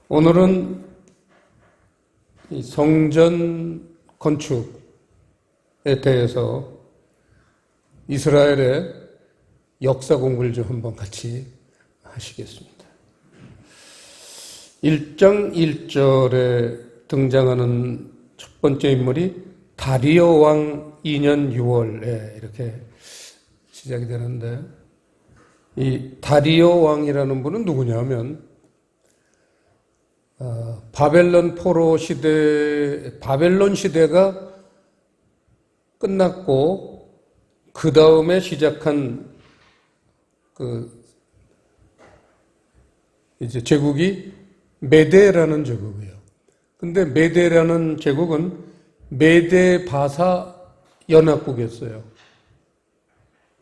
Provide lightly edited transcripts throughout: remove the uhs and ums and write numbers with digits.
오늘은 이 성전 건축에 대해서 이스라엘의 역사 공부를 좀 한번 같이 하시겠습니다. 1장 1절에 등장하는 첫 번째 인물이 다리오 왕 2년 6월에 이렇게 시작이 되는데, 이 다리오 왕이라는 분은 누구냐면 바벨론 포로 시대, 바벨론 시대가 끝났고 그 다음에 시작한 이제 제국이 메데라는 제국이에요. 근데 메데라는 제국은 메데 바사 연합국이었어요.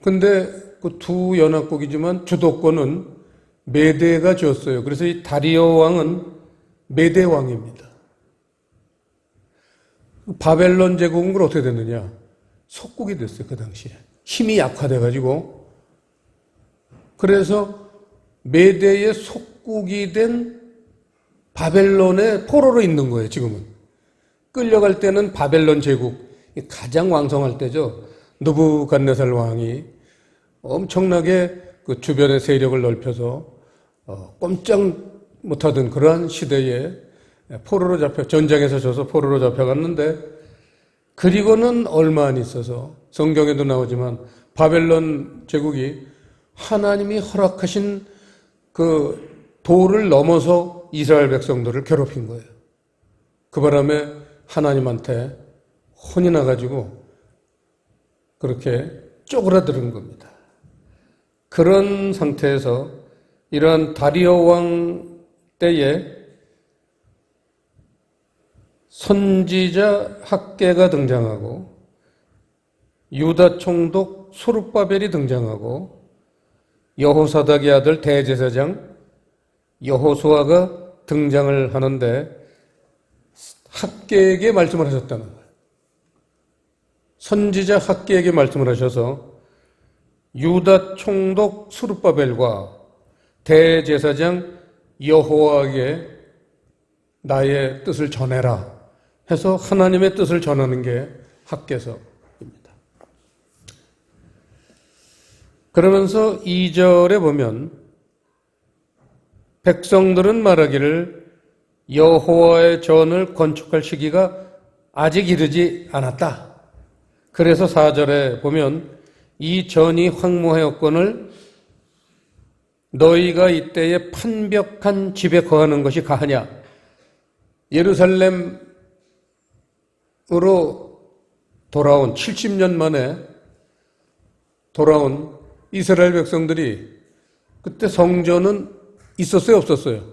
근데 그 두 연합국이지만 주도권은 메데가 쥐었어요. 그래서 이 다리오 왕은 메데 왕입니다. 바벨론 제국은 어떻게 됐느냐? 속국이 됐어요, 그 당시에. 힘이 약화돼가지고. 그래서 메데의 속국이 된 바벨론의 포로로 있는 거예요, 지금은. 끌려갈 때는 바벨론 제국, 가장 왕성할 때죠. 느부갓네살 왕이 엄청나게 그 주변의 세력을 넓혀서 꼼짝 못하던 그러한 시대에 포로로 전장에서 져서 포로로 잡혀갔는데, 그리고는 얼마 안 있어서 성경에도 나오지만 바벨론 제국이 하나님이 허락하신 그 도를 넘어서 이스라엘 백성들을 괴롭힌 거예요. 그 바람에 하나님한테 혼이 나가지고 그렇게 쪼그라드는 겁니다. 그런 상태에서 이러한 다리오 왕 때에 선지자 학개가 등장하고 유다 총독 수룹바벨이 등장하고 여호사닥의 아들 대제사장 여호수아가 등장을 하는데, 학개에게 말씀을 하셨다는 거예요. 선지자 학개에게 말씀을 하셔서 유다 총독 수룹바벨과 대제사장 여호와에게 나의 뜻을 전해라 해서 하나님의 뜻을 전하는 게 학개서입니다. 그러면서 2절에 보면 백성들은 말하기를 여호와의 전을 건축할 시기가 아직 이르지 않았다. 그래서 4절에 보면 이 전이 황무하였거늘 너희가 이때에 판벽한 집에 거하는 것이 가하냐. 예루살렘으로 돌아온 70년 만에 돌아온 이스라엘 백성들이 그때 성전은 있었어요, 없었어요?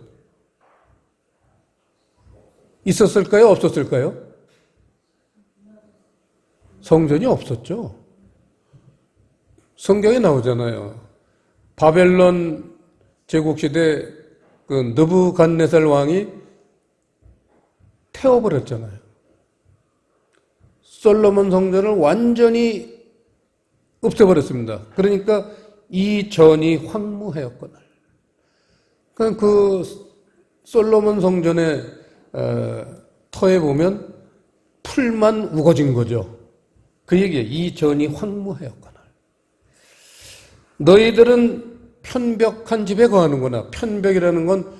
있었을까요, 없었을까요? 성전이 없었죠. 성경에 나오잖아요. 바벨론 제국시대 그 느부갓네살 왕이 태워버렸잖아요. 솔로몬 성전을 완전히 없애버렸습니다. 그러니까 이 전이 황무하였거늘. 그러니까 그 솔로몬 성전의 터에 보면 풀만 우거진 거죠. 그 얘기예요. 이 전이 황무하였거늘. 너희들은 편벽한 집에 거하는구나. 편벽이라는 건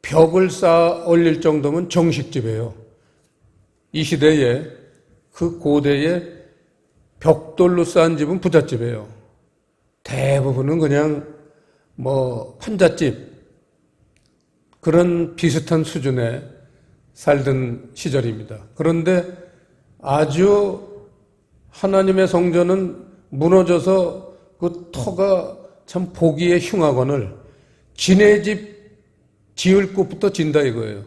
벽을 쌓아 올릴 정도면 정식집이에요. 이 시대에, 그 고대에 벽돌로 쌓은 집은 부잣집이에요. 대부분은 그냥 판잣집, 그런 비슷한 수준에 살던 시절입니다. 그런데 아주 하나님의 성전은 무너져서 그 터가 참 보기에 흉하거늘 지네 집 지을 곳부터 진다 이거예요.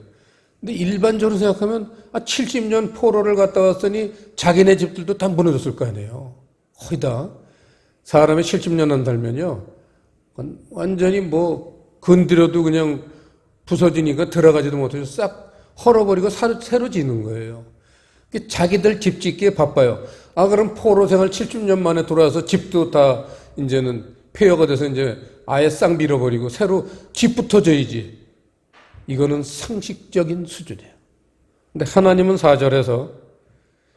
근데 일반적으로 생각하면 70년 포로를 갔다 왔으니 자기네 집들도 다 무너졌을 거 아니에요. 거의 다. 사람이 70년만 살면요, 완전히 건드려도 그냥 부서지니까 들어가지도 못해서 싹 헐어버리고 새로 짓는 거예요. 자기들 집 짓기에 바빠요. 그럼 포로 생활 70년 만에 돌아와서 집도 다 이제는 폐허가 돼서 이제 아예 싹 밀어버리고 새로 집부터 져야지. 이거는 상식적인 수준이에요. 근데 하나님은 4절에서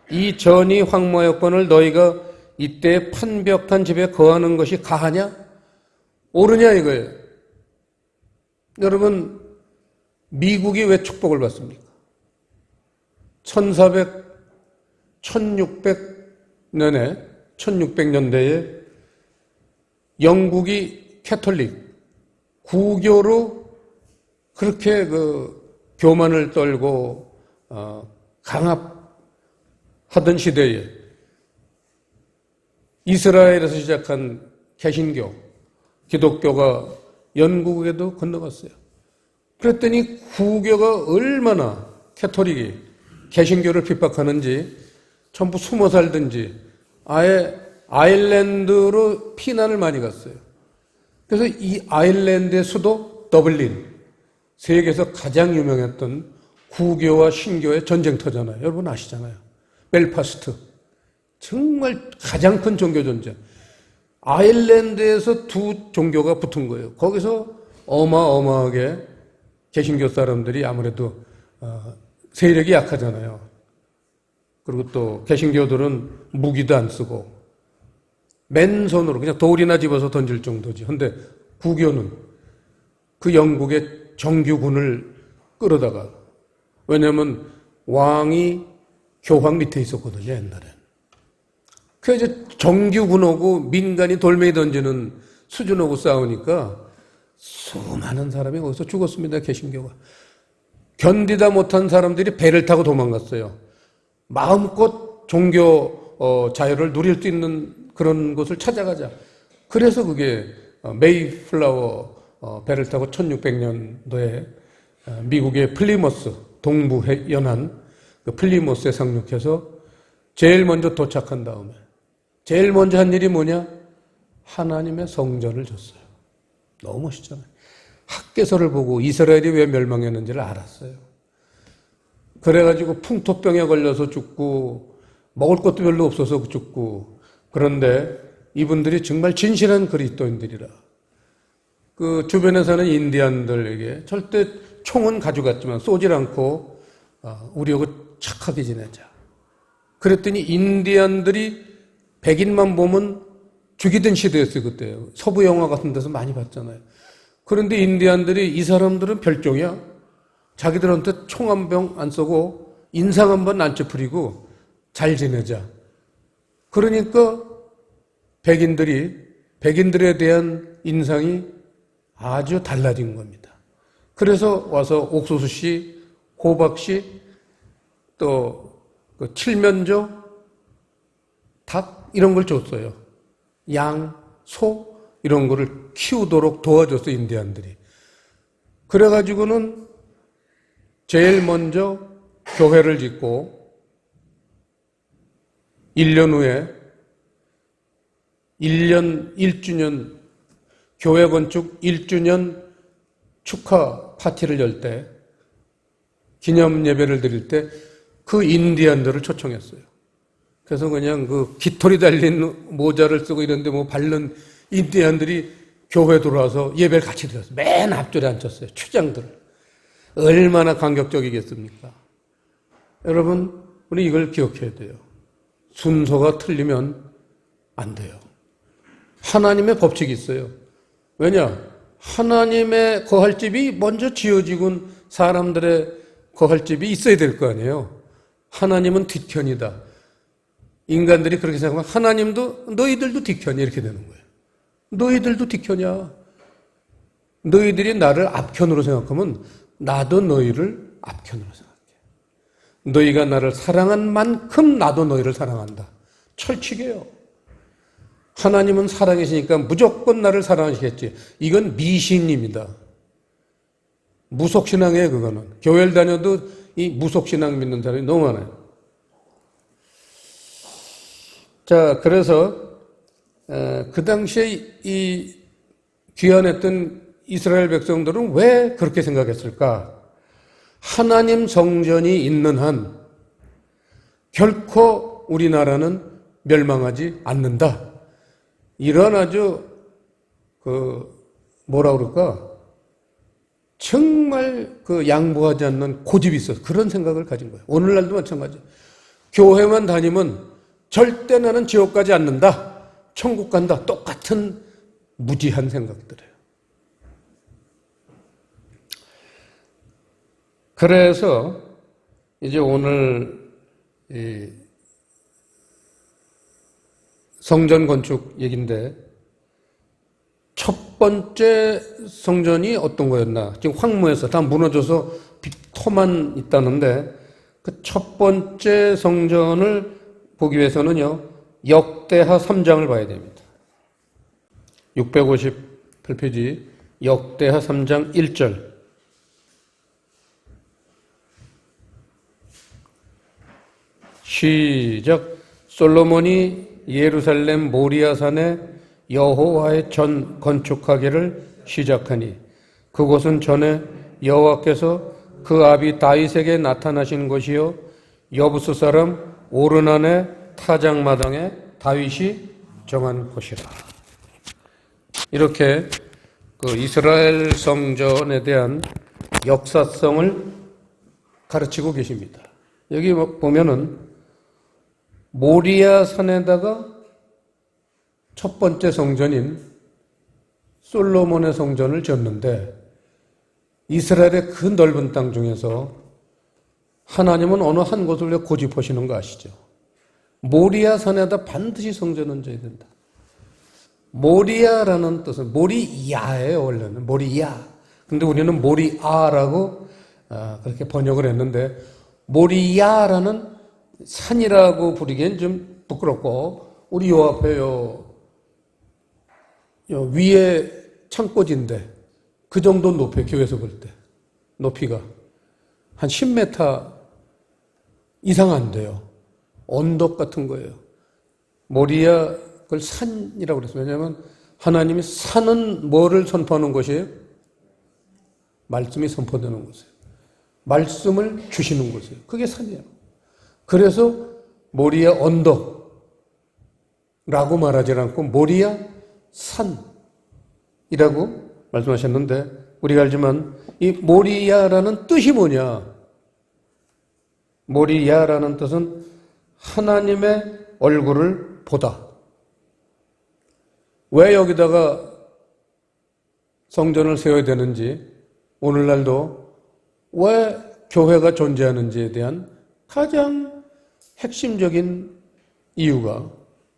이 전이 황무하였거늘 너희가 이때 판벽한 집에 거하는 것이 가하냐? 옳으냐 이거예요. 여러분, 미국이 왜 축복을 받습니까? 1600년대에 영국이 캐톨릭, 구교로 그렇게 교만을 떨고 강압하던 시대에 이스라엘에서 시작한 개신교, 기독교가 영국에도 건너갔어요. 그랬더니 구교가 얼마나 캐톨릭이 개신교를 핍박하는지 전부 숨어 살든지 아예 아일랜드로 피난을 많이 갔어요. 그래서 이 아일랜드의 수도 더블린, 세계에서 가장 유명했던 구교와 신교의 전쟁터잖아요. 여러분 아시잖아요. 벨파스트. 정말 가장 큰 종교 전쟁. 아일랜드에서 두 종교가 붙은 거예요. 거기서 어마어마하게 개신교 사람들이 아무래도 세력이 약하잖아요. 그리고 또 개신교들은 무기도 안 쓰고 맨손으로 그냥 돌이나 집어서 던질 정도지. 근데 구교는 그 영국의 정규군을 끌어다가, 왜냐하면 왕이 교황 밑에 있었거든요, 옛날엔. 그래서 이제 정규군하고 민간이 돌멩이 던지는 수준하고 싸우니까 수많은 사람이 거기서 죽었습니다, 개신교가. 견디다 못한 사람들이 배를 타고 도망갔어요. 마음껏 종교 자유를 누릴 수 있는 그런 곳을 찾아가자. 그래서 그게 메이플라워 배를 타고 1600년도에 미국의 플리머스 동부 연안 그 플리머스에 상륙해서 제일 먼저 도착한 다음에 제일 먼저 한 일이 뭐냐? 하나님의 성전을 줬어요. 너무 멋있잖아요. 학개서를 보고 이스라엘이 왜 멸망했는지를 알았어요. 그래가지고 풍토병에 걸려서 죽고 먹을 것도 별로 없어서 죽고, 그런데 이분들이 정말 진실한 그리스도인들이라. 그 주변에 사는 인디안들에게 절대 총은 가져갔지만 쏘질 않고 우리하고 착하게 지내자. 그랬더니 인디안들이 백인만 보면 죽이던 시대였어요, 그때. 서부 영화 같은 데서 많이 봤잖아요. 그런데 인디안들이 이 사람들은 별종이야. 자기들한테 총 한 병 안 쏘고 인상 한 번 안 찌푸리고 잘 지내자. 그러니까 백인들에 대한 인상이 아주 달라진 겁니다. 그래서 와서 옥수수씨, 호박씨, 또 그 칠면조, 닭 이런 걸 줬어요. 양, 소 이런 거를 키우도록 도와줬어요, 인디안들이. 그래가지고는 제일 먼저 교회를 짓고 1년 후에 1주년 교회 건축 1주년 축하 파티를 열 때, 기념 예배를 드릴 때 그 인디안들을 초청했어요. 그래서 그냥 그 깃털이 달린 모자를 쓰고 이런데 뭐 바른 인디안들이 교회 들어와서 예배를 같이 드렸어요. 맨 앞줄에 앉혔어요. 추장들. 얼마나 감격적이겠습니까? 여러분, 우리 이걸 기억해야 돼요. 순서가 틀리면 안 돼요. 하나님의 법칙이 있어요. 왜냐? 하나님의 거할 집이 먼저 지어지곤 사람들의 거할 집이 있어야 될 거 아니에요. 하나님은 뒷편이다. 인간들이 그렇게 생각하면 하나님도 너희들도 뒷편이 이렇게 되는 거예요. 너희들도 뒷편이야. 너희들이 나를 앞편으로 생각하면 나도 너희를 앞편으로 생각해. 너희가 나를 사랑한 만큼 나도 너희를 사랑한다. 철칙이에요. 하나님은 사랑이시니까 무조건 나를 사랑하시겠지. 이건 미신입니다. 무속신앙이에요, 그거는. 교회를 다녀도 이 무속신앙 믿는 사람이 너무 많아요. 자, 그래서 그 당시에 이 귀환했던 이스라엘 백성들은 왜 그렇게 생각했을까? 하나님 성전이 있는 한 결코 우리나라는 멸망하지 않는다. 이런 아주 뭐라 그럴까? 정말 그 양보하지 않는 고집이 있어서 그런 생각을 가진 거예요. 오늘날도 마찬가지. 교회만 다니면 절대 나는 지옥 가지 않는다. 천국 간다. 똑같은 무지한 생각들이에요. 그래서 이제 오늘 이 성전 건축 얘기인데 첫 번째 성전이 어떤 거였나? 지금 황무해서 다 무너져서 빅터만 있다는데 그 첫 번째 성전을 보기 위해서는요, 역대하 3장을 봐야 됩니다. 658페이지 역대하 3장 1절. 시작. 솔로몬이 예루살렘 모리아산에 여호와의 전 건축하기를 시작하니 그곳은 전에 여호와께서 그 아비 다윗에게 나타나신 곳이요 여부스 사람 오르난의 타작마당에 다윗이 정한 곳이라. 이렇게 그 이스라엘 성전에 대한 역사성을 가르치고 계십니다. 여기 보면은 모리아 산에다가 첫 번째 성전인 솔로몬의 성전을 지었는데 이스라엘의 그 넓은 땅 중에서 하나님은 어느 한 곳을 고집하시는 거 아시죠? 모리아 산에다 반드시 성전은 져야 된다. 모리아라는 뜻은 모리야예요. 원래는 모리야. 근데 우리는 모리아라고 그렇게 번역을 했는데 모리야라는 산이라고 부르기엔 좀 부끄럽고 우리 요 앞에 요 위에 창고지인데 그 정도 높이 교회에서 볼 때 높이가 한 10m 이상 안 돼요. 언덕 같은 거예요. 모리아 그걸 산이라고 그랬어요. 왜냐하면 하나님이 산은 뭐를 선포하는 것이에요? 말씀이 선포되는 곳이에요. 말씀을 주시는 곳이에요. 그게 산이에요. 그래서 모리아 언덕라고 말하지 않고 모리아 산이라고 말씀하셨는데 우리가 알지만 이 모리아라는 뜻이 뭐냐? 모리아라는 뜻은 하나님의 얼굴을 보다. 왜 여기다가 성전을 세워야 되는지, 오늘날도 왜 교회가 존재하는지에 대한 가장 핵심적인 이유가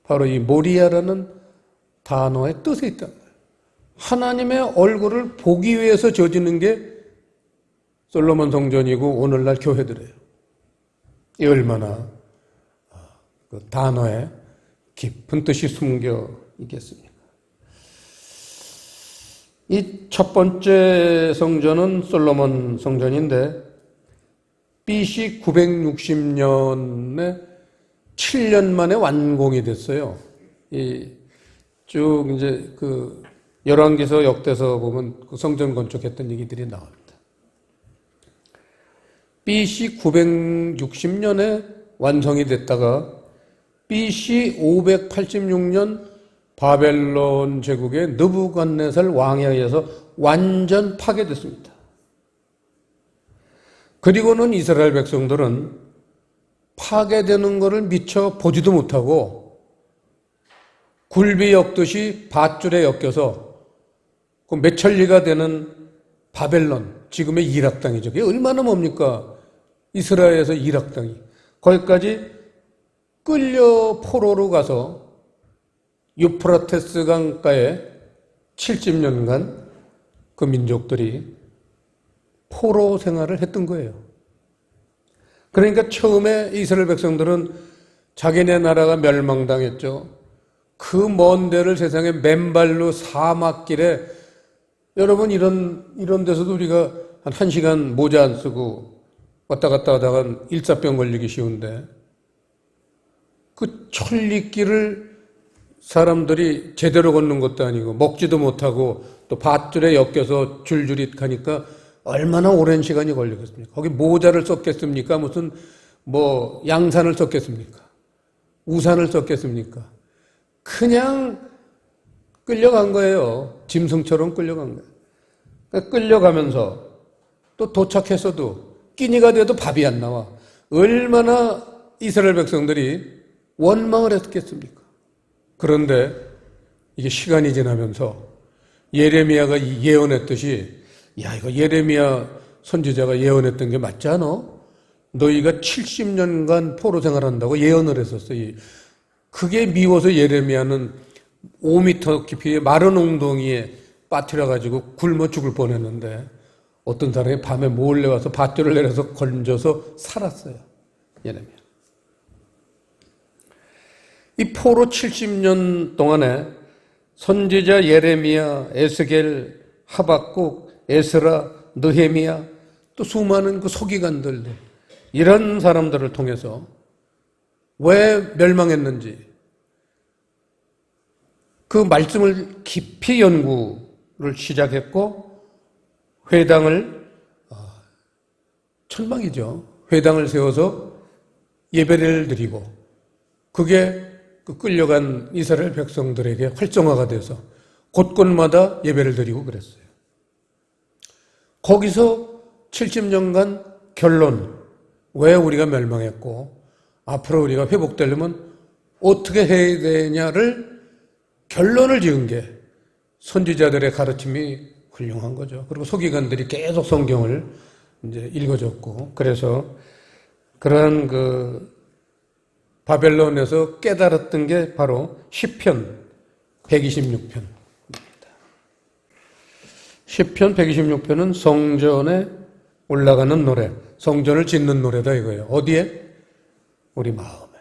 바로 이 모리아라는 단어의 뜻에 있다. 하나님의 얼굴을 보기 위해서 지어지는 게 솔로몬 성전이고 오늘날 교회들이에요. 이 얼마나 그 단어에 깊은 뜻이 숨겨 있겠습니까? 이 첫 번째 성전은 솔로몬 성전인데 BC 960년에 7년 만에 완공이 됐어요. 쭉 이제 그 열왕기서 역대서 보면 그 성전 건축했던 얘기들이 나옵니다. BC 960년에 완성이 됐다가 BC 586년 바벨론 제국의 느부갓네살 왕에 의해서 완전 파괴됐습니다. 그리고는 이스라엘 백성들은 파괴되는 것을 미처 보지도 못하고 굴비 엮듯이 밧줄에 엮여서 그 몇 천리가 되는 바벨론, 지금의 이락 땅이죠. 그게 얼마나 뭡니까? 이스라엘에서 이락 땅이. 거기까지 끌려 포로로 가서 유프라테스 강가에 70년간 그 민족들이 포로 생활을 했던 거예요. 그러니까 처음에 이스라엘 백성들은 자기네 나라가 멸망당했죠. 그 먼 데를 세상에 맨발로 사막길에 여러분 이런 데서도 우리가 한 1시간 모자 안 쓰고 왔다 갔다 하다가 일사병 걸리기 쉬운데 그 천리길을 사람들이 제대로 걷는 것도 아니고 먹지도 못하고 또 밧줄에 엮여서 줄줄이 가니까 얼마나 오랜 시간이 걸리겠습니까? 거기 모자를 썼겠습니까? 무슨 뭐 양산을 썼겠습니까? 우산을 썼겠습니까? 그냥 끌려간 거예요. 짐승처럼 끌려간 거예요. 그러니까 끌려가면서 또 도착해서도 끼니가 돼도 밥이 안 나와. 얼마나 이스라엘 백성들이 원망을 했겠습니까? 그런데 이게 시간이 지나면서 예레미야가 예언했듯이, 야, 이거 예레미야 선지자가 예언했던 게 맞지 않아? 너희가 70년간 포로 생활한다고 예언을 했었어요. 그게 미워서 예레미야는 5m 깊이의 마른 웅덩이에 빠뜨려가지고 굶어 죽을 뻔했는데 어떤 사람이 밤에 몰래 와서 밧줄을 내려서 건져서 살았어요. 예레미야. 이 포로 70년 동안에 선지자 예레미야, 에스겔, 하박국, 에스라, 느헤미야, 또 수많은 그 서기관들, 이런 사람들을 통해서 왜 멸망했는지 그 말씀을 깊이 연구를 시작했고, 회당을, 천막이죠. 회당을 세워서 예배를 드리고, 그게 그 끌려간 이스라엘 백성들에게 활성화가 돼서 곳곳마다 예배를 드리고 그랬어요. 거기서 70년간 결론, 왜 우리가 멸망했고 앞으로 우리가 회복되려면 어떻게 해야 되냐를 결론을 지은 게 선지자들의 가르침이 훌륭한 거죠. 그리고 서기관들이 계속 성경을 이제 읽어줬고, 그래서 그러한 그 바벨론에서 깨달았던 게 바로 시편 126편입니다. 시편 126편은 성전에 올라가는 노래, 성전을 짓는 노래다 이거예요. 어디에? 우리 마음에.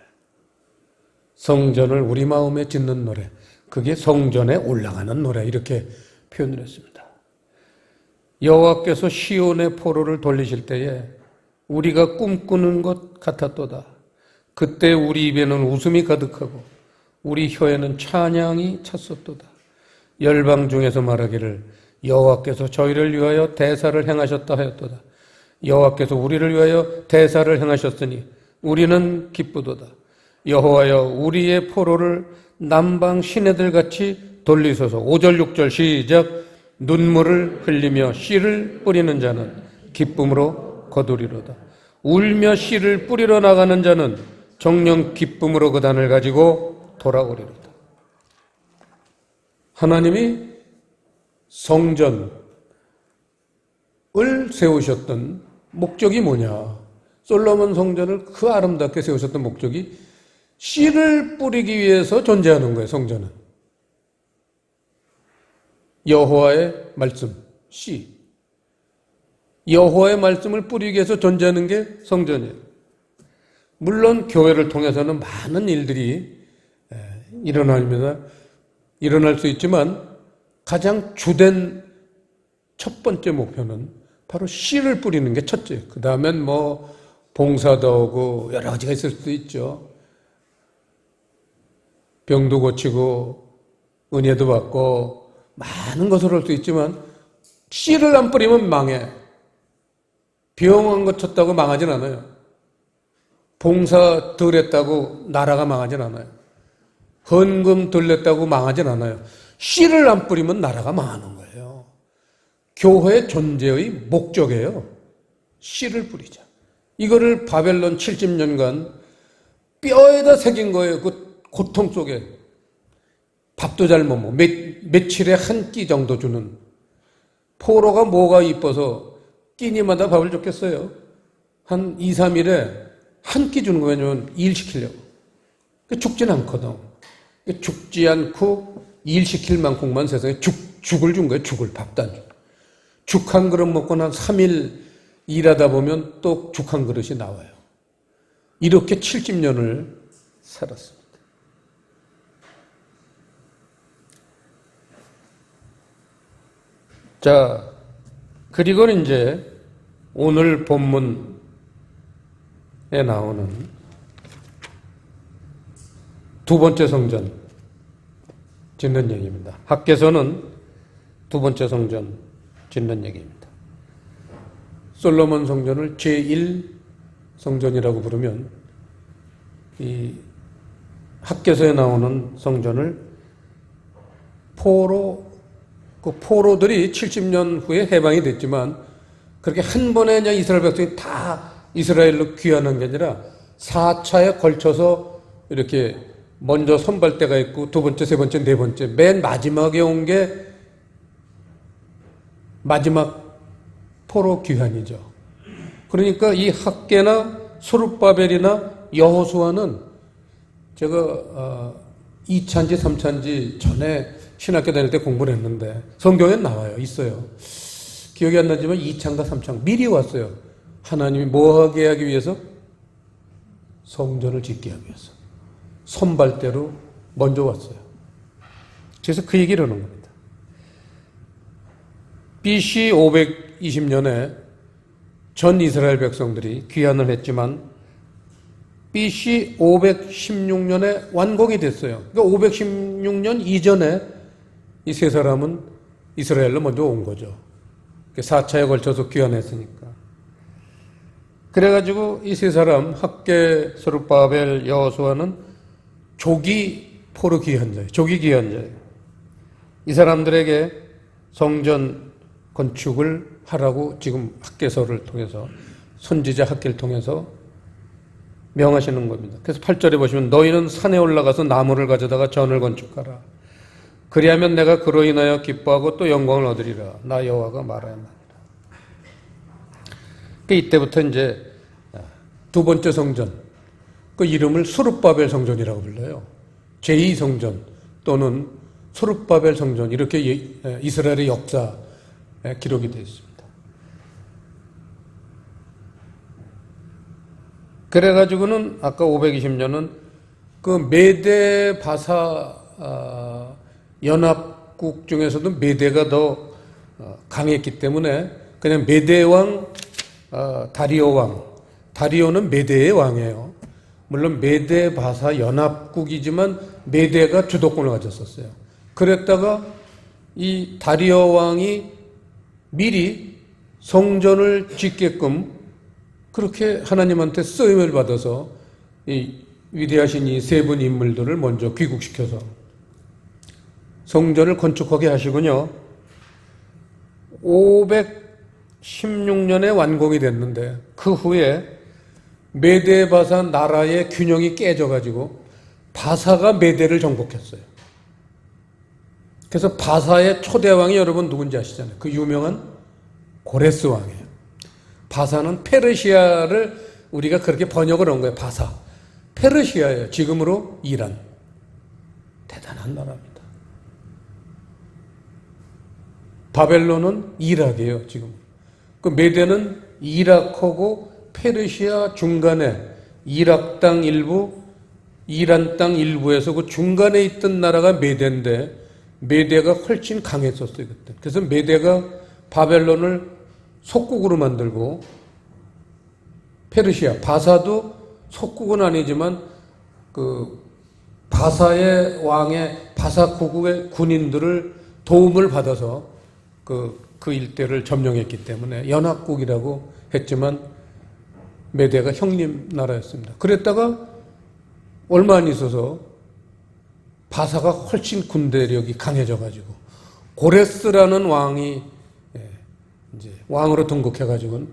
성전을 우리 마음에 짓는 노래. 그게 성전에 올라가는 노래, 이렇게 표현을 했습니다. 여호와께서 시온의 포로를 돌리실 때에 우리가 꿈꾸는 것 같았도다. 그때 우리 입에는 웃음이 가득하고 우리 혀에는 찬양이 찼었도다. 열방 중에서 말하기를 여호와께서 저희를 위하여 대사를 행하셨다 하였도다. 여호와께서 우리를 위하여 대사를 행하셨으니 우리는 기쁘도다. 여호와여 우리의 포로를 남방 시내들 같이 돌리소서. 5절 6절 시작. 눈물을 흘리며 씨를 뿌리는 자는 기쁨으로 거두리로다. 울며 씨를 뿌리러 나가는 자는 정녕 기쁨으로 그 단을 가지고 돌아오리로다. 하나님이 성전을 세우셨던 목적이 뭐냐? 솔로몬 성전을 그 아름답게 세우셨던 목적이 씨를 뿌리기 위해서 존재하는 거예요. 성전은 여호와의 말씀, 씨, 여호와의 말씀을 뿌리기 위해서 존재하는 게 성전이에요. 물론 교회를 통해서는 많은 일들이 일어날 수 있지만 가장 주된 첫 번째 목표는 바로 씨를 뿌리는 게 첫째. 그 다음엔 뭐 봉사도 하고 여러 가지가 있을 수도 있죠. 병도 고치고 은혜도 받고 많은 것을 할 수 있지만 씨를 안 뿌리면 망해. 병원 고쳤다고 망하진 않아요. 봉사 덜 했다고 나라가 망하진 않아요. 헌금 덜 냈다고 망하진 않아요. 씨를 안 뿌리면 나라가 망하는 거예요. 교회의 존재의 목적이에요. 씨를 뿌리자. 이거를 바벨론 70년간 뼈에다 새긴 거예요. 그 고통 속에. 밥도 잘 못 먹고 며칠에 한 끼 정도 주는. 포로가 뭐가 이뻐서 끼니마다 밥을 줬겠어요. 한 2, 3일에 한 끼 주는 거예요. 왜냐면 일 시키려고. 죽진 않거든. 죽지 않고 일 시킬 만큼만 세상에 죽을 준 거예요. 죽을. 밥도 안 줘. 죽 한 그릇 먹고 한 3일 일하다 보면 또 죽 한 그릇이 나와요. 이렇게 70년을 살았습니다. 자, 그리고 이제 오늘 본문에 나오는 두 번째 성전 짓는 얘기입니다. 학개서는 두 번째 성전 짓는 얘기입니다. 솔로몬 성전을 제1 성전이라고 부르면 이 학개서에 나오는 성전을 포로들이 70년 후에 해방이 됐지만 그렇게 한 번에 그냥 이스라엘 백성이 다 이스라엘로 귀환한 게 아니라 4차에 걸쳐서 이렇게 먼저 선발대가 있고 두 번째, 세 번째, 네 번째 맨 마지막에 온 게 마지막 포로 귀환이죠. 그러니까 이 학개나 스룹바벨이나 여호수아는 제가 2차인지 3차인지 전에 신학교 다닐 때 공부를 했는데 성경에 나와요. 있어요. 기억이 안 나지만 2차인가 3차 미리 왔어요. 하나님이 뭐 하게 하기 위해서? 성전을 짓게 하기 위해서. 선발대로 먼저 왔어요. 그래서 그 얘기를 하는 겁니다. BC 520년에 전 이스라엘 백성들이 귀환을 했지만 BC 516년에 완공이 됐어요. 그러니까 516년 이전에 이 세 사람은 이스라엘로 먼저 온 거죠. 4차에 걸쳐서 귀환했으니까. 그래가지고 이 세 사람 학개, 스룹바벨, 여호수아는 조기 포로 귀환자예요. 조기 귀환자예요. 이 사람들에게 성전 건축을 하라고 지금 학개서를 통해서 선지자 학개를 통해서 명하시는 겁니다. 그래서 8절에 보시면 너희는 산에 올라가서 나무를 가져다가 전을 건축하라. 그리하면 내가 그로 인하여 기뻐하고 또 영광을 얻으리라. 나 여호와가 말하였나니라. 이때부터 이제 두 번째 성전, 그 이름을 스룹바벨 성전이라고 불러요. 제2성전 또는 스룹바벨 성전 이렇게 이스라엘의 역사에 기록이 되어 있습니다. 그래가지고는 아까 520년은 그 메데 바사 연합국 중에서도 메데가 더 강했기 때문에 그냥 메데 왕, 다리오 왕, 다리오는 메데의 왕이에요. 물론 메데 바사 연합국이지만 메데가 주도권을 가졌었어요. 그랬다가 이 다리오 왕이 미리 성전을 짓게끔 그렇게 하나님한테 쓰임을 받아서 이 위대하신 이 세 분 인물들을 먼저 귀국시켜서 성전을 건축하게 하시군요. 516년에 완공이 됐는데 그 후에 메데 바사 나라의 균형이 깨져가지고 바사가 메데를 정복했어요. 그래서 바사의 초대왕이 여러분 누군지 아시잖아요. 그 유명한 고레스 왕이에요. 바사는 페르시아를 우리가 그렇게 번역을 한 거예요. 바사. 페르시아예요. 지금으로 이란. 대단한 나라입니다. 바벨론은 이락이에요. 지금. 그 메데는 이락하고 페르시아 중간에 이락 땅 일부, 이란 땅 일부에서 그 중간에 있던 나라가 메데인데 메데가 훨씬 강했었어요. 그때. 그래서 메데가 바벨론을 속국으로 만들고 페르시아, 바사도 속국은 아니지만 그 바사의 왕의 바사국의 군인들을 도움을 받아서 그 일대를 점령했기 때문에 연합국이라고 했지만 메데가 형님 나라였습니다. 그랬다가 얼마 안 있어서 바사가 훨씬 군대력이 강해져가지고 고레스라는 왕이 이제 왕으로 등극해가지고는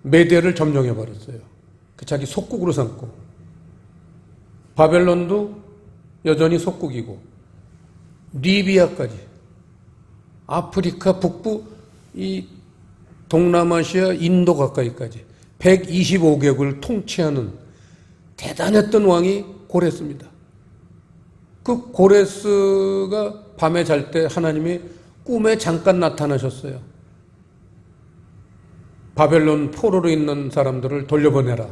메데를 점령해버렸어요. 그 자기 속국으로 삼고 바벨론도 여전히 속국이고 리비아까지 아프리카 북부 이 동남아시아 인도 가까이까지 125개국을 통치하는 대단했던 왕이 고레스입니다. 그 고레스가 밤에 잘 때 하나님이 꿈에 잠깐 나타나셨어요. 바벨론 포로로 있는 사람들을 돌려보내라.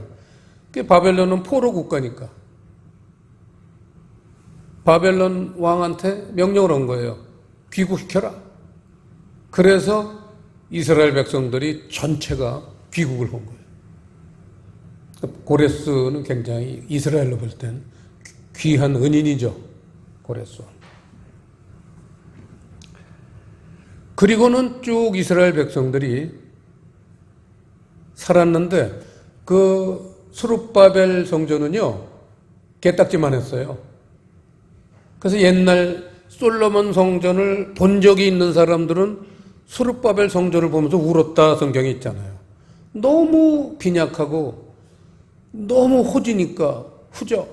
바벨론은 포로 국가니까 바벨론 왕한테 명령을 한 거예요. 귀국시켜라. 그래서 이스라엘 백성들이 전체가 귀국을 한 거예요. 고레스는 굉장히 이스라엘로 볼 땐 귀한 은인이죠. 고레스. 그리고는 쭉 이스라엘 백성들이 살았는데 그 스룹바벨 성전은요 개딱지만 했어요. 그래서 옛날 솔로몬 성전을 본 적이 있는 사람들은 스룹바벨 성전을 보면서 울었다 성경이 있잖아요. 너무 빈약하고 너무 호지니까 후져.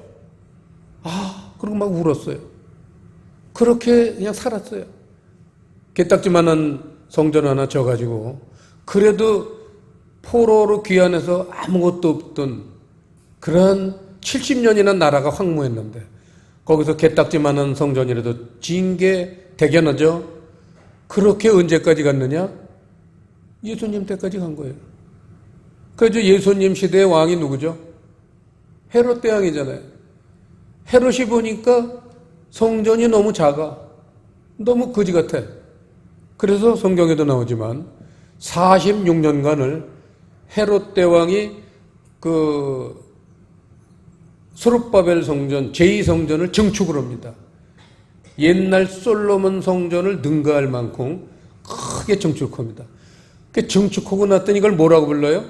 그리고 막 울었어요. 그렇게 그냥 살았어요. 게딱지만한 성전 하나 져가지고 그래도 포로로 귀환해서 아무것도 없던 그런 70년이나 나라가 황무했는데 거기서 게딱지만한 성전이라도 진 게 대견하죠. 그렇게 언제까지 갔느냐? 예수님 때까지 간 거예요. 그래서 예수님 시대의 왕이 누구죠? 헤롯 대왕이잖아요. 헤롯이 보니까 성전이 너무 작아. 너무 거지 같아. 그래서 성경에도 나오지만 46년간을 헤롯 대왕이 그 스룹바벨 성전, 제2성전을 증축을 합니다. 옛날 솔로몬 성전을 능가할 만큼 크게 증축합니다. 그 증축하고 났더니 이걸 뭐라고 불러요?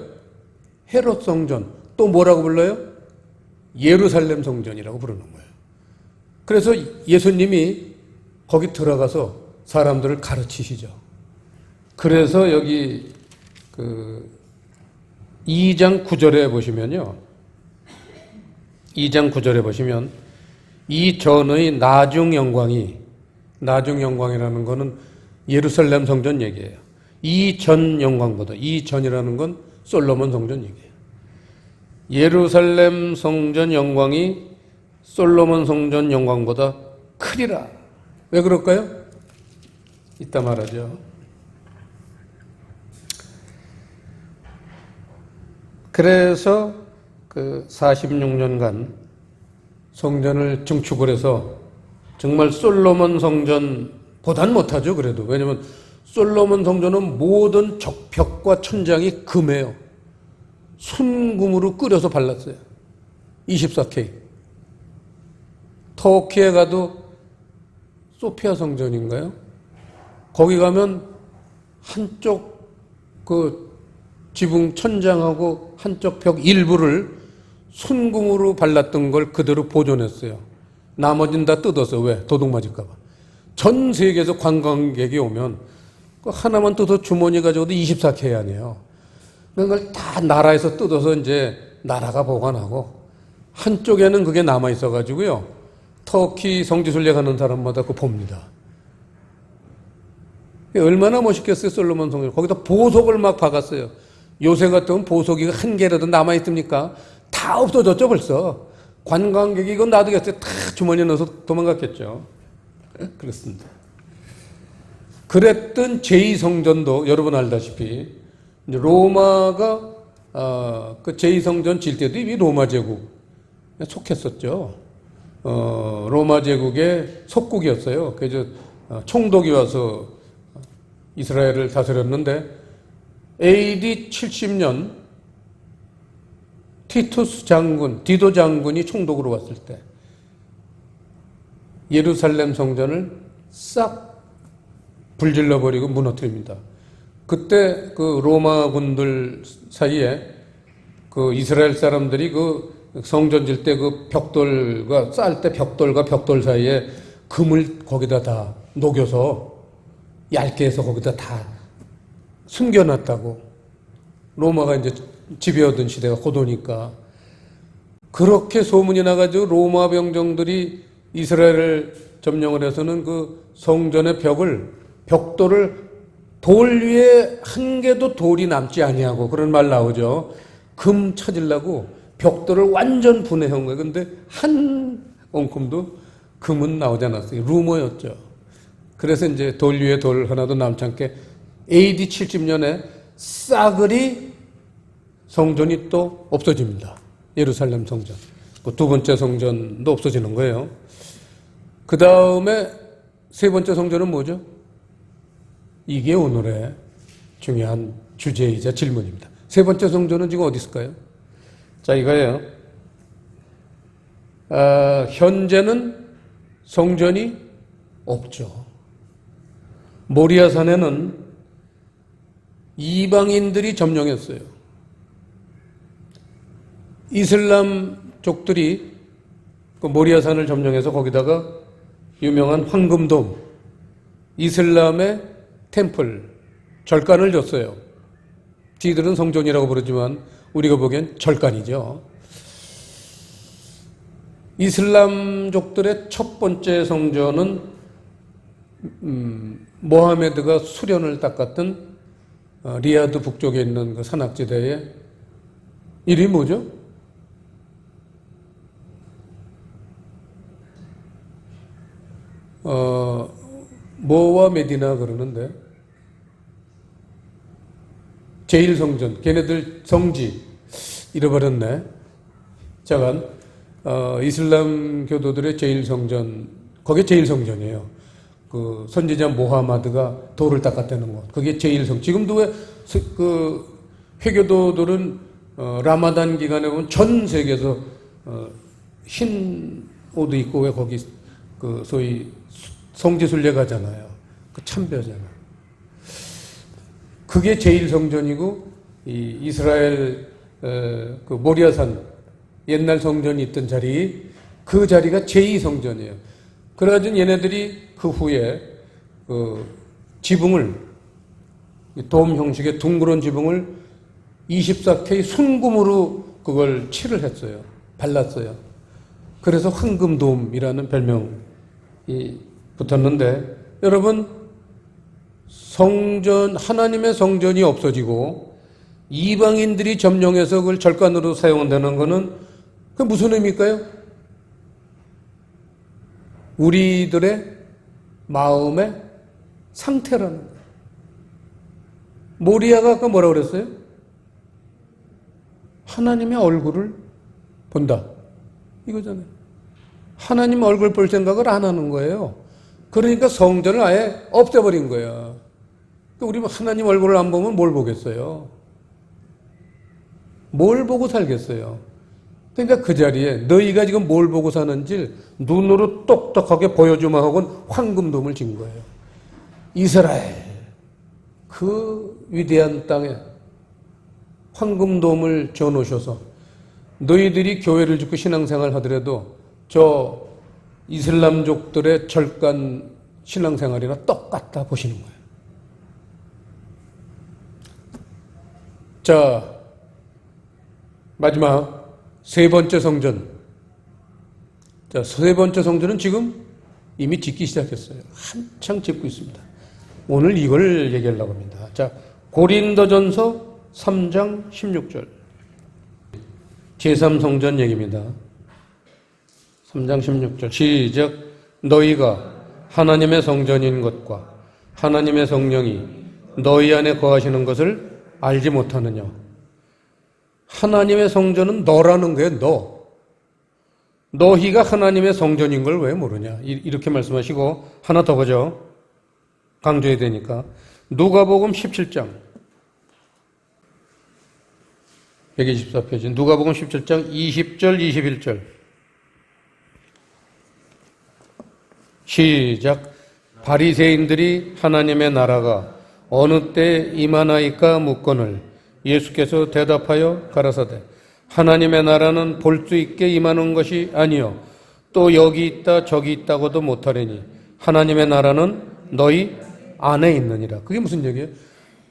헤롯 성전. 또 뭐라고 불러요? 예루살렘 성전이라고 부르는 거예요. 그래서 예수님이 거기 들어가서 사람들을 가르치시죠. 그래서 여기 그 2장 9절에 보시면요. 2장 9절에 보시면 이 전의 나중 영광이라는 거는 예루살렘 성전 얘기예요. 이 전 영광보다, 이 전이라는 건 솔로몬 성전 얘기예요. 예루살렘 성전 영광이 솔로몬 성전 영광보다 크리라. 왜 그럴까요? 이따 말하죠. 그래서 그 46년간 성전을 증축을 해서 정말 솔로몬 성전보단 못하죠. 그래도 왜냐하면 솔로몬 성전은 모든 적벽과 천장이 금이에요. 순금으로 끓여서 발랐어요. 24K. 터키에 가도 소피아 성전인가요? 거기 가면 한쪽 그 지붕 천장하고 한쪽 벽 일부를 순금으로 발랐던 걸 그대로 보존했어요. 나머지는 다 뜯어서. 왜? 도둑 맞을까 봐. 전 세계에서 관광객이 오면 그 하나만 뜯어 주머니 가져오도 24K 아니에요. 그걸 다 나라에서 뜯어서 이제 나라가 보관하고 한쪽에는 그게 남아 있어가지고요. 터키 성지순례 가는 사람마다 그거 봅니다. 얼마나 멋있겠어요, 솔로몬 성전. 거기다 보석을 막 박았어요. 요새 같으면 보석이 한 개라도 남아 있습니까? 다 없어졌죠, 벌써. 관광객이 이거 놔두겠어요. 다 주머니에 넣어서 도망갔겠죠. 그렇습니다. 그랬던 제2성전도 여러분 알다시피 로마가 그 제2성전 질 때도 이미 로마 제국 속했었죠. 로마 제국의 속국이었어요. 그래서 총독이 와서 이스라엘을 다스렸는데 AD 70년 티투스 장군, 디도 장군이 총독으로 왔을 때 예루살렘 성전을 싹 불질러버리고 무너뜨립니다. 그때 그 로마군들 사이에 그 이스라엘 사람들이 그 성전 질 때 그 벽돌과 쌓을 때 벽돌과 벽돌 사이에 금을 거기다 다 녹여서 얇게 해서 거기다 다 숨겨놨다고. 로마가 이제 지배하던 시대가 고도니까. 그렇게 소문이 나가지고 로마 병정들이 이스라엘을 점령을 해서는 그 성전의 벽돌을 돌 위에 한 개도 돌이 남지 아니하고 그런 말 나오죠. 금 찾으려고 벽돌을 완전 분해한 거예요. 근데 한 엉큼도 금은 나오지 않았어요. 루머였죠. 그래서 이제 돌 위에 돌 하나도 남지 않게 AD 70년에 싸그리 성전이 또 없어집니다. 예루살렘 성전. 두 번째 성전도 없어지는 거예요. 그 다음에 세 번째 성전은 뭐죠? 이게 오늘의 중요한 주제이자 질문입니다. 세 번째 성전은 지금 어디 있을까요? 자, 이거예요. 현재는 성전이 없죠. 모리아산에는 이방인들이 점령했어요. 이슬람족들이 그 모리아산을 점령해서 거기다가 유명한 황금돔, 이슬람의 템플, 절간을 줬어요. 저희들은 성전이라고 부르지만 우리가 보기엔 절간이죠. 이슬람족들의 첫 번째 성전은 모하메드가 수련을 닦았던 리야드 북쪽에 있는 그 산악지대에 이름이 뭐죠? 모와 메디나 그러는데 제1성전, 걔네들 성지 잃어버렸네. 잠깐 이슬람 교도들의 제1성전, 그게 제1성전이에요. 그 선지자 모하마드가 돌을 닦았다는 것, 그게 제1성. 지금도 왜 그 회교도들은 라마단 기간에 보면 전 세계에서 흰 옷도 입고 왜 거기 그 소위 성지순례 가잖아요. 그 참배하잖아요. 그게 제1성전이고 이 이스라엘 그 모리아산 옛날 성전이 있던 자리, 그 자리가 제2성전이에요. 그래가지고 얘네들이 그 후에 그 지붕을 돔 형식의 둥그런 지붕을 24K 순금으로 그걸 칠을 했어요. 발랐어요. 그래서 황금돔이라는 별명이 붙었는데, 여러분, 성전, 하나님의 성전이 없어지고 이방인들이 점령해서 그걸 절간으로 사용한다는 것은 그게 무슨 의미일까요? 우리들의 마음의 상태라는 거예요. 모리아가 아까 뭐라고 그랬어요? 하나님의 얼굴을 본다. 이거잖아요. 하나님 얼굴 볼 생각을 안 하는 거예요. 그러니까 성전을 아예 없애버린 거야. 우리 하나님 얼굴을 안 보면 뭘 보겠어요? 뭘 보고 살겠어요? 그러니까 그 자리에 너희가 지금 뭘 보고 사는지 눈으로 똑똑하게 보여주마 하고는 황금돔을 진 거예요. 이스라엘 그 위대한 땅에 황금돔을 져놓으셔서 너희들이 교회를 짓고 신앙생활 하더라도 저 이슬람족들의 절간 신앙생활이나 똑같다 보시는 거예요. 자, 마지막 세 번째 성전. 자, 세 번째 성전은 지금 이미 짓기 시작했어요. 한창 짓고 있습니다. 오늘 이걸 얘기하려고 합니다. 자, 고린도전서 3장 16절. 제3성전 얘기입니다. 3장 16절. 시작. 너희가 하나님의 성전인 것과 하나님의 성령이 너희 안에 거하시는 것을 알지 못하느냐. 하나님의 성전은 너라는 거예요. 너. 너희가 하나님의 성전인 걸 왜 모르냐. 이렇게 말씀하시고 하나 더 보죠. 강조해야 되니까. 누가복음 17장 124페이지 누가복음 17장 20절 21절 시작. 바리새인들이 하나님의 나라가 어느 때 임하나이까 묻거늘 예수께서 대답하여 가라사대 하나님의 나라는 볼 수 있게 임하는 것이 아니요 또 여기 있다 저기 있다고도 못하리니 하나님의 나라는 너희 안에 있느니라. 그게 무슨 얘기예요?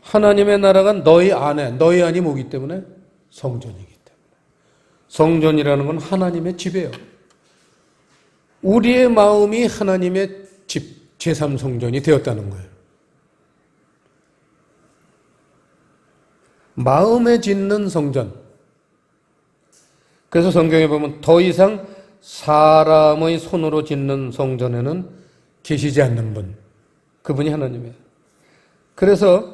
하나님의 나라가 너희 안에, 너희 안이 뭐기 때문에? 성전이기 때문에. 성전이라는 건 하나님의 집이에요. 우리의 마음이 하나님의 집, 제3성전이 되었다는 거예요. 마음에 짓는 성전. 그래서 성경에 보면 더 이상 사람의 손으로 짓는 성전에는 계시지 않는 분, 그분이 하나님이에요. 그래서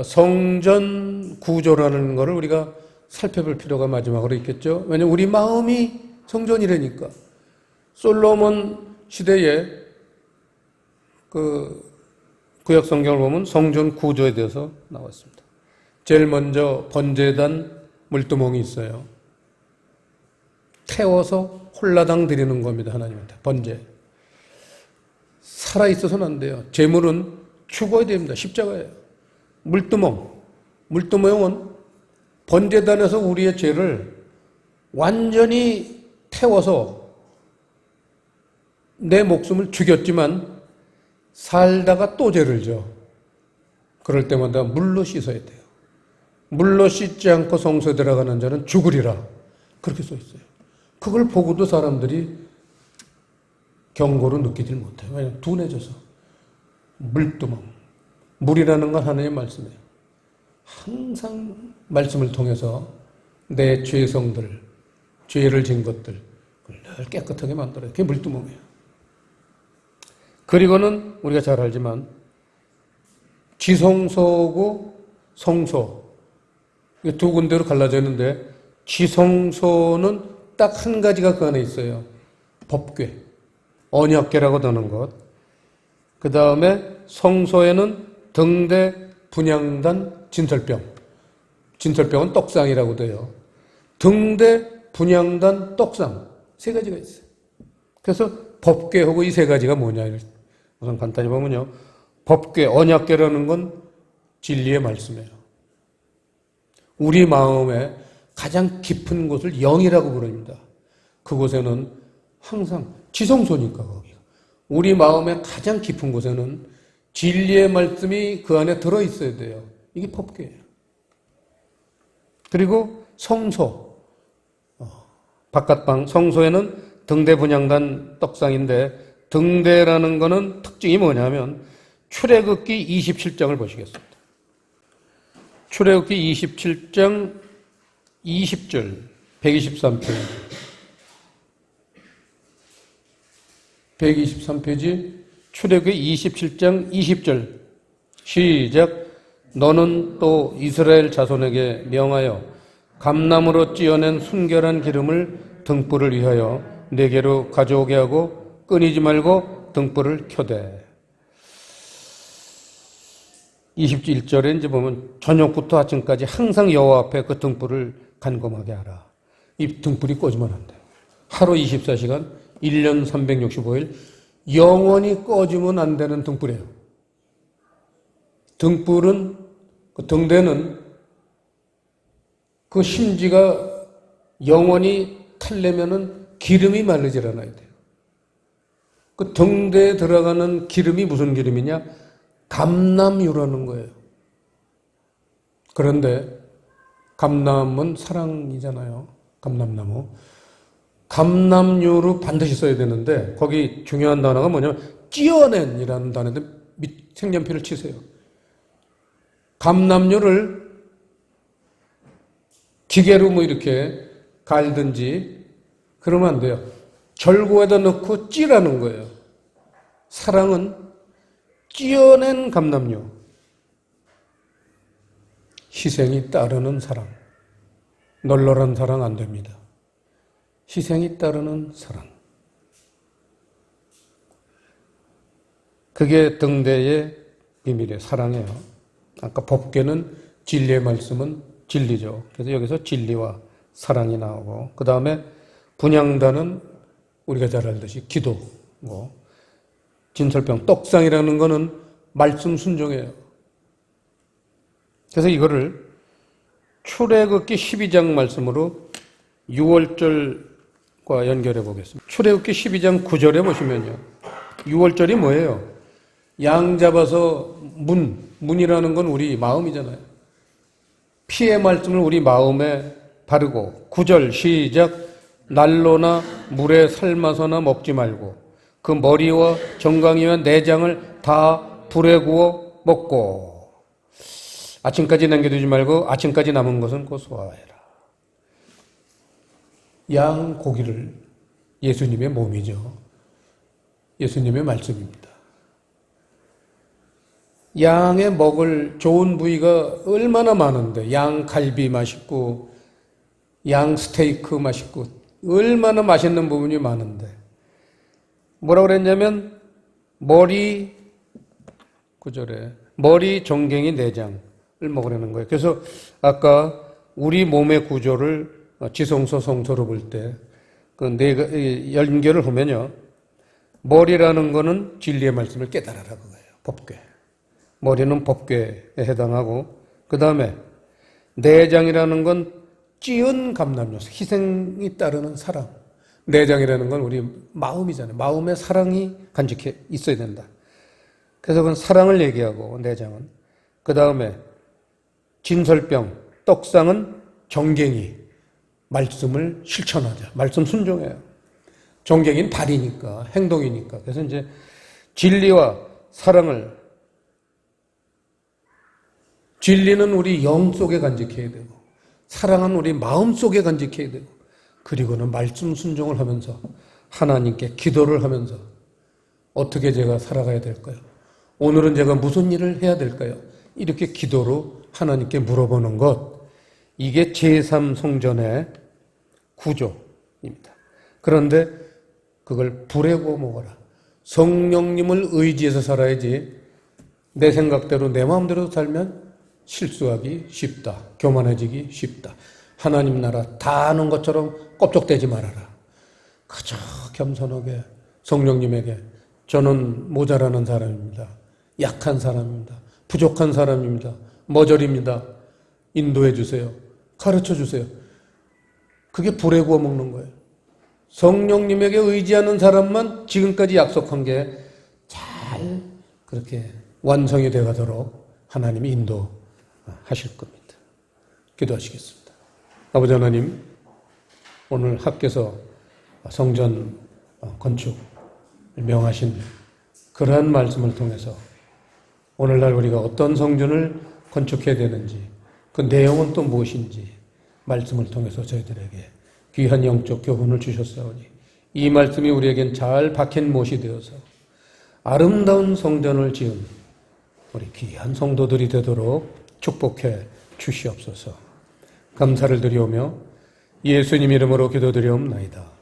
성전 구조라는 것을 우리가 살펴볼 필요가 마지막으로 있겠죠. 왜냐하면 우리 마음이 성전이라니까. 솔로몬 시대에 그 구약 성경을 보면 성전 구조에 대해서 나왔습니다. 제일 먼저 번제단 물두멍이 있어요. 태워서 홀라당 드리는 겁니다. 하나님한테 번제. 살아있어서는 안 돼요. 제물은 죽어야 됩니다. 십자가예요. 물두멍은 번제단에서 우리의 죄를 완전히 태워서 내 목숨을 죽였지만 살다가 또 죄를 져. 그럴 때마다 물로 씻어야 돼요. 물로 씻지 않고 성소에 들어가는 자는 죽으리라. 그렇게 써 있어요. 그걸 보고도 사람들이 경고로 느끼질 못해요. 왜냐하면 둔해져서. 물두멍. 물이라는 건 하나님의 말씀이에요. 항상 말씀을 통해서 내 죄성들, 죄를 진 것들 늘 깨끗하게 만들어요. 그게 물두멍이에요. 그리고는 우리가 잘 알지만 지성소고 성소 이게 두 군데로 갈라져 있는데 지성소는 딱 한 가지가 그 안에 있어요. 법궤, 언약궤라고 하는 것. 그 다음에 성소에는 등대, 분향단, 진설병. 진설병은 떡상이라고 돼요. 등대, 분향단, 떡상. 세 가지가 있어요. 그래서 법궤하고 이 세 가지가 뭐냐. 우선 간단히 보면요. 법궤, 언약궤라는 건 진리의 말씀이에요. 우리 마음에 가장 깊은 곳을 영이라고 부릅니다. 그곳에는 항상 지성소니까 거기가. 우리 마음의 가장 깊은 곳에는 진리의 말씀이 그 안에 들어있어야 돼요. 이게 법궤예요. 그리고 성소. 바깥방 성소에는 등대 분향단 떡상인데 등대라는 거는 특징이 뭐냐면 출애굽기 27장을 보시겠습니다. 출애굽기 27장 20절 123페이지 123페이지 출애굽기 27장 20절 시작. 너는 또 이스라엘 자손에게 명하여 감나무로 찧어낸 순결한 기름을 등불을 위하여 내게로 가져오게 하고 끊이지 말고 등불을 켜되. 21절에 이제 보면 저녁부터 아침까지 항상 여호와 앞에 그 등불을 간검하게 하라. 이 등불이 꺼지면 안 돼요. 하루 24시간, 1년 365일 영원히 꺼지면 안 되는 등불이에요. 등불은, 그 등대는 그 심지가 영원히 타려면은 기름이 마르질 않아야 돼요. 그 등대에 들어가는 기름이 무슨 기름이냐? 감람유라는 거예요. 그런데 감람은 사랑이잖아요. 감람나무. 감람유를 반드시 써야 되는데 거기 중요한 단어가 뭐냐면 찧어낸이라는 단어인데 색연필을 치세요. 감람유를 기계로 뭐 이렇게 갈든지 그러면 안 돼요. 절구에다 넣고 찌라는 거예요. 사랑은 찧어낸 감람유. 희생이 따르는 사랑. 널널한 사랑 안 됩니다. 희생이 따르는 사랑. 그게 등대의 비밀이에요. 사랑이에요. 아까 법궤는 진리의 말씀은 진리죠. 그래서 여기서 진리와 사랑이 나오고 그 다음에 분향단은 우리가 잘 알듯이 기도고 진설병, 떡상이라는 거는 말씀 순종이에요. 그래서 이거를 출애굽기 12장 말씀으로 6월절과 연결해 보겠습니다. 출애굽기 12장 9절에 보시면요. 6월절이 뭐예요? 양 잡아서 문이라는 건 우리 마음이잖아요. 피의 말씀을 우리 마음에 바르고 9절 시작. 난로나 물에 삶아서나 먹지 말고 그 머리와 정강이와 내장을 다 불에 구워 먹고 아침까지 남겨두지 말고 아침까지 남은 것은 곧 소화해라. 양 고기를 예수님의 몸이죠. 예수님의 말씀입니다. 양의 먹을 좋은 부위가 얼마나 많은데 양 갈비 맛있고 양 스테이크 맛있고 얼마나 맛있는 부분이 많은데 뭐라고 그랬냐면 머리 9절에 머리, 정갱이, 내장을 먹으라는 거예요. 그래서 아까 우리 몸의 구조를 지성소, 성소로 볼 때 그 연결을 하면요. 머리라는 거는 진리의 말씀을 깨달아라 그거예요. 법궤. 머리는 법궤에 해당하고 그 다음에 내장이라는 건 찌은 감람요. 희생이 따르는 사랑. 내장이라는 건 우리 마음이잖아요. 마음에 사랑이 간직해 있어야 된다. 그래서 그건 사랑을 얘기하고 내장은. 그 다음에 진설병, 떡상은 정갱이. 말씀을 실천하자. 말씀 순종해요. 정갱이는 발이니까, 행동이니까. 그래서 이제 진리와 사랑을, 진리는 우리 영 속에 간직해야 되고, 사랑은 우리 마음 속에 간직해야 되고, 그리고는 말씀 순종을 하면서 하나님께 기도를 하면서 어떻게 제가 살아가야 될까요? 오늘은 제가 무슨 일을 해야 될까요? 이렇게 기도로 하나님께 물어보는 것, 이게 제3성전의 구조입니다. 그런데 그걸 불에 구워 먹어라. 성령님을 의지해서 살아야지 내 생각대로 내 마음대로 살면 실수하기 쉽다. 교만해지기 쉽다. 하나님 나라 다 아는 것처럼 껍적대지 말아라. 그저 겸손하게 성령님에게 저는 모자라는 사람입니다. 약한 사람입니다. 부족한 사람입니다. 머저립니다. 인도해 주세요. 가르쳐 주세요. 그게 불에 구워 먹는 거예요. 성령님에게 의지하는 사람만 지금까지 약속한 게 잘 그렇게 완성이 되어 가도록 하나님이 인도하실 겁니다. 기도하시겠습니다. 아버지 하나님, 오늘 학교에서 성전 건축 명하신 그러한 말씀을 통해서 오늘날 우리가 어떤 성전을 건축해야 되는지, 그 내용은 또 무엇인지 말씀을 통해서 저희들에게 귀한 영적 교훈을 주셨사오니 이 말씀이 우리에겐 잘 박힌 못이 되어서 아름다운 성전을 지은 우리 귀한 성도들이 되도록 축복해 주시옵소서. 감사를 드리오며 예수님 이름으로 기도드리옵나이다.